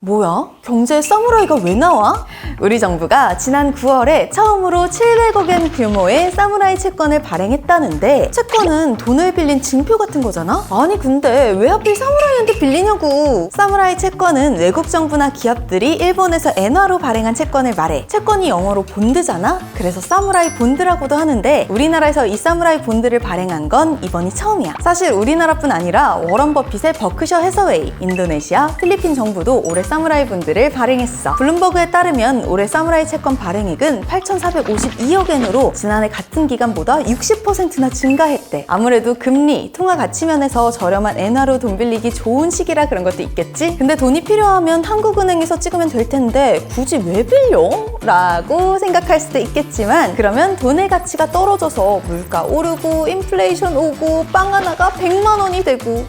뭐야? 경제에 사무라이가 왜 나와? 우리 정부가 지난 9월에 처음으로 700억엔 규모의 사무라이 채권을 발행했다는데 채권은 돈을 빌린 증표 같은 거잖아? 아니 근데 왜 하필 사무라이한테 빌리냐고. 사무라이 채권은 외국 정부나 기업들이 일본에서 엔화로 발행한 채권을 말해. 채권이 영어로 본드잖아? 그래서 사무라이 본드라고도 하는데 우리나라에서 이 사무라이 본드를 발행한 건 이번이 처음이야. 사실 우리나라뿐 아니라 워런 버핏의 버크셔 해서웨이, 인도네시아, 필리핀 정부도 올해 사무라이 본드를 발행했어. 블룸버그에 따르면 올해 사무라이 채권 발행액은 8,452억엔으로 지난해 같은 기간보다 60%나 증가했대. 아무래도 금리, 통화 가치 면에서 저렴한 엔화로 돈 빌리기 좋은 시기라 그런 것도 있겠지? 근데 돈이 필요하면 한국은행에서 찍으면 될 텐데 굳이 왜 빌려? 라고 생각할 수도 있겠지만 그러면 돈의 가치가 떨어져서 물가 오르고 인플레이션 오고 빵 하나가 100만 원이 되고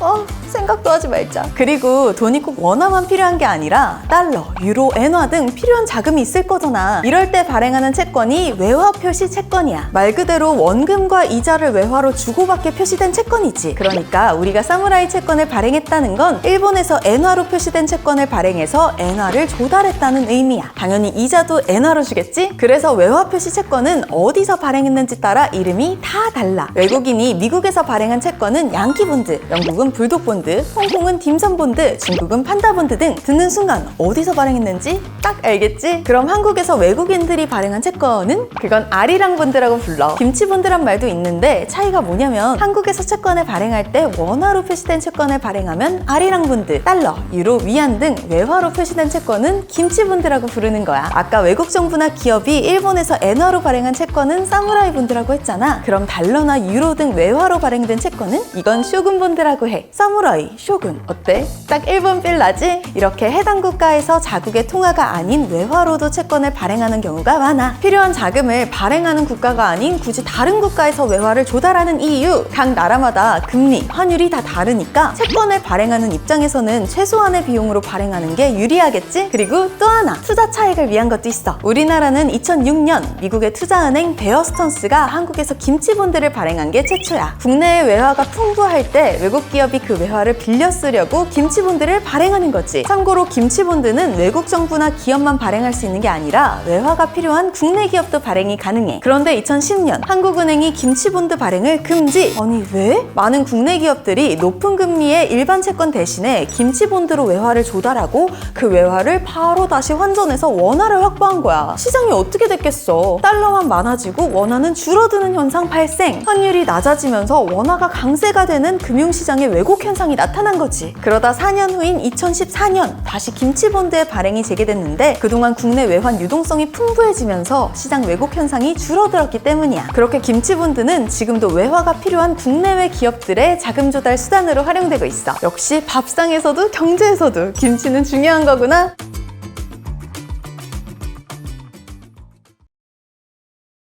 생각도 하지 말자. 그리고 돈이 꼭 원화만 필요한 게 아니라 달러, 유로, 엔화 등 필요한 자금이 있을 거잖아. 이럴 때 발행하는 채권이 외화 표시 채권이야. 말 그대로 원금과 이자를 외화로 주고받게 표시된 채권이지. 그러니까 우리가 사무라이 채권을 발행했다는 건 일본에서 엔화로 표시된 채권을 발행해서 엔화를 조달했다는 의미야. 당연히 이자도 엔화로 주겠지? 그래서 외화 표시 채권은 어디서 발행했는지 따라 이름이 다 달라. 외국인이 미국에서 발행한 채권은 양키본드, 영국은 불독본드, 홍콩은 딤섬본드, 중국은 판다본드 등 듣는 순간 어디서 발행했는지 딱 알겠지? 그럼 한국에서 외국인들이 발행한 채권은? 그건 아리랑본드라고 불러. 김치본드란 말도 있는데 차이가 뭐냐면 한국에서 채권을 발행할 때 원화로 표시된 채권을 발행하면 아리랑본드, 달러, 유로, 위안 등 외화로 표시된 채권은 김치본드라고 부르는 거야. 아까 외국 정부나 기업이 일본에서 엔화로 발행한 채권은 사무라이 본드라고 했잖아. 그럼 달러나 유로 등 외화로 발행된 채권은? 이건 쇼군본드라고 해. 사무라이, 쇼군 어때? 딱 일본 필 나지? 이렇게 해당 국가에서 자국의 통화가 아닌 외화로도 채권을 발행하는 경우가 많아. 필요한 자금을 발행하는 국가가 아닌 굳이 다른 국가에서 외화를 조달하는 이유, 각 나라마다 금리, 환율이 다 다르니까 채권을 발행하는 입장에서는 최소한의 비용으로 발행하는 게 유리하겠지? 그리고 또 하나, 투자 차익을 위한 것도 있어. 우리나라는 2006년 미국의 투자은행 베어스턴스가 한국에서 김치본드를 발행한 게 최초야. 국내의 외화가 풍부할 때 외국 기업이 그 외화를 빌려 쓰려고 김치본드를 발행하는 거지. 참고로 김치본드는 외국 정부나 기업만 발행할 수 있는 게 아니라 외화가 필요한 국내 기업도 발행이 가능해. 그런데 2010년 한국은행이 김치본드 발행을 금지. 아니 왜? 많은 국내 기업들이 높은 금리의 일반 채권 대신에 김치본드로 외화를 조달하고 그 외화를 바로 다시 환전해서 원화를 확보한 거야. 시장이 어떻게 됐겠어? 달러만 많아지고 원화는 줄어드는 현상 발생. 환율이 낮아지면서 원화가 강세가 되는 금융시장의 왜곡 현상이 나타난 거지. 그러다 4년 후인 2014년 다시 김치본드의 발행이 재개됐는데 그동안 국내 외환 유동성이 풍부해지면서 시장 왜곡 현상이 줄어들었기 때문이야. 그렇게 김치본드는 지금도 외화가 필요한 국내외 기업들의 자금 조달 수단으로 활용되고 있어. 역시 밥상에서도 경제에서도 김치는 중요한 거구나.